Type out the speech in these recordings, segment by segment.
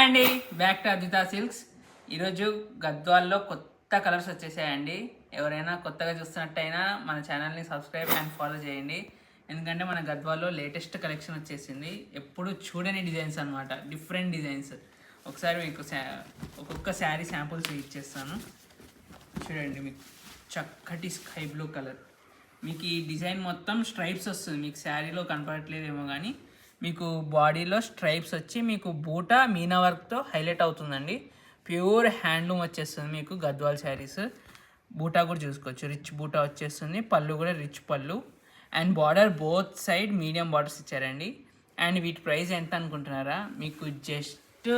Hi అండి, back to Advitha silks. ఈరోజు గద్వాల్లో కొత్త కలర్స్ వచ్చేసాయండి. ఎవరైనా కొత్తగా చూస్తున్నట్టయినా మన ఛానల్ని సబ్స్క్రైబ్ అండ్ ఫాలో చేయండి. ఎందుకంటే మన గద్వాల్లో లేటెస్ట్ కలెక్షన్ వచ్చేసింది. ఎప్పుడు చూడని డిజైన్స్ అనమాట, డిఫరెంట్ డిజైన్స్. ఒకసారి మీకు ఒక్కొక్క శారీ శాంపుల్స్ ఇచ్చేస్తాను. చూడండి, మీకు చక్కటి స్కై బ్లూ కలర్. మీకు ఈ డిజైన్ మొత్తం స్ట్రైప్స్ వస్తుంది. మీకు శారీలో కనపడట్లేదేమో కానీ మీకు బాడీలో స్ట్రైప్స్ వచ్చి మీకు బూటా మీనా వర్క్తో హైలైట్ అవుతుందండి. ప్యూర్ హ్యాండ్లూమ్ వచ్చేస్తుంది మీకు గద్వాల్ శారీస్. బూటా కూడా చూసుకోవచ్చు, రిచ్ బూటా వచ్చేస్తుంది. పళ్ళు కూడా రిచ్ పళ్ళు and border both side medium borders ఇచ్చారండి. అండ్ వీటి ప్రైస్ ఎంత అనుకుంటున్నారా? మీకు జస్ట్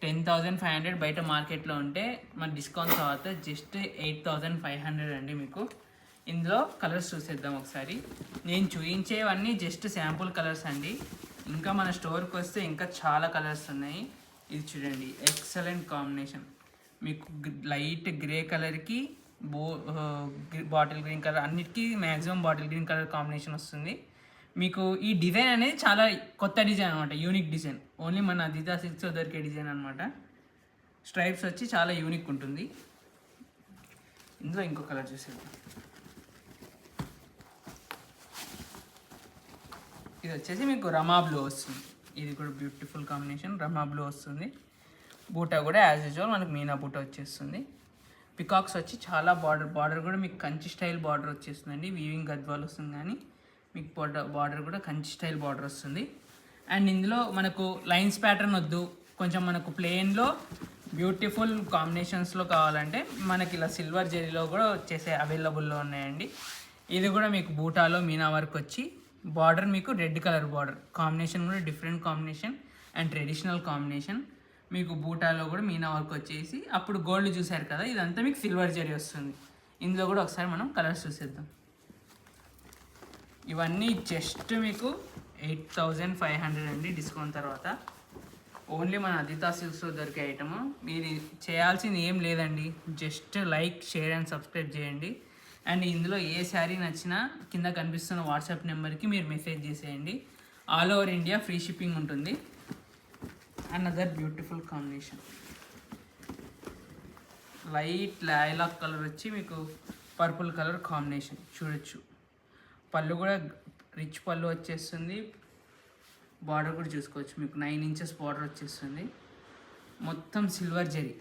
10,500 బయట మార్కెట్లో ఉంటే మన డిస్కౌంట్ తర్వాత జస్ట్ 8,500 అండి. మీకు ఇందులో కలర్స్ చూసేద్దాం ఒకసారి. నేను చూపించేవన్నీ జస్ట్ శాంపుల్ కలర్స్ అండి. ఇంకా మన స్టోర్కి వస్తే ఇంకా చాలా కలర్స్ ఉన్నాయి. ఇది చూడండి, ఎక్సలెంట్ కాంబినేషన్. మీకు లైట్ గ్రే కలర్కి బాటిల్ గ్రీన్ కలర్, అన్నిటికీ maximum bottle green colour combination వస్తుంది. మీకు ఈ డిజైన్ అనేది చాలా కొత్త డిజైన్ అనమాట, యూనిక్ డిజైన్. ఓన్లీ మన అద్విత సిల్క్స్లో దొరికే డిజైన్ అనమాట. స్ట్రైప్స్ వచ్చి చాలా యూనిక్ ఉంటుంది. ఇందులో ఇంకో కలర్ చూసేద్దాం. ఇది వచ్చేసి మీకు రమా బ్లూ వస్తుంది. ఇది కూడా బ్యూటిఫుల్ కాంబినేషన్, రమా బ్లూ వస్తుంది. బూటా కూడా యాజ్ యూజువల్ మనకు మీనా బూటా వచ్చేస్తుంది. పికాక్స్ వచ్చి చాలా బార్డర్ కూడా మీకు కంచి స్టైల్ బార్డర్ వచ్చేస్తుందండి. వీవింగ్ గద్వాల్ వస్తుంది కానీ మీకు బార్డర్ కూడా కంచి స్టైల్ బార్డర్ వస్తుంది. అండ్ ఇందులో మనకు లైన్స్ ప్యాటర్న్ వద్దు, కొంచెం మనకు ప్లెయిన్లో బ్యూటిఫుల్ కాంబినేషన్స్లో కావాలంటే మనకి ఇలా సిల్వర్ జెరీలో కూడా వచ్చేసే అవైలబుల్లో ఉన్నాయండి. ఇది కూడా మీకు బూటాలో మీనా వర్క్ వచ్చి బార్డర్ మీకు రెడ్ కలర్ బార్డర్ కాంబినేషన్ కూడా different combination and traditional combination. మీకు బూటాలో కూడా మీనా వర్క్ వచ్చేసి అప్పుడు గోల్డ్ చూసారు కదా, ఇదంతా మీకు సిల్వర్ జరీ వస్తుంది. ఇందులో కూడా ఒకసారి మనం కలర్స్ చూసేద్దాం. ఇవన్నీ జస్ట్ మీకు 8,500 అండి డిస్కౌంట్ తర్వాత. ఓన్లీ మన అద్విత సిల్క్స్లో దొరికే ఐటమ్. మీరు చేయాల్సింది ఏం లేదండి, just like, share and subscribe చేయండి. అండ్ ఇందులో ఏ శారీ నచ్చినా కింద కనిపిస్తున్న వాట్సాప్ నెంబర్కి మీరు మెసేజ్ చేసేయండి. All over India free shipping ఉంటుంది. Another beautiful combination, light lilac colour వచ్చి మీకు పర్పుల్ కలర్ కాంబినేషన్ చూడొచ్చు. పళ్ళు కూడా రిచ్ పళ్ళు వచ్చేస్తుంది. బార్డర్ కూడా చూసుకోవచ్చు, మీకు 9 ఇంచెస్ బార్డర్ వచ్చేస్తుంది. మొత్తం సిల్వర్ జరీ.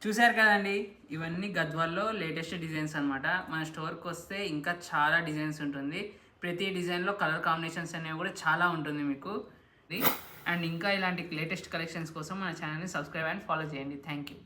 చూశారు కదండి, ఇవన్నీ గద్వాల్లో లేటెస్ట్ డిజైన్స్ అనమాట. మన స్టోర్కి వస్తే ఇంకా చాలా డిజైన్స్ ఉంటుంది. ప్రతి డిజైన్లో కలర్ కాంబినేషన్స్ అనేవి కూడా చాలా ఉంటుంది మీకు. అండ్ ఇంకా ఇలాంటి లేటెస్ట్ కలెక్షన్స్ కోసం మన ఛానల్ని సబ్స్క్రైబ్ అండ్ ఫాలో చేయండి. Thank you.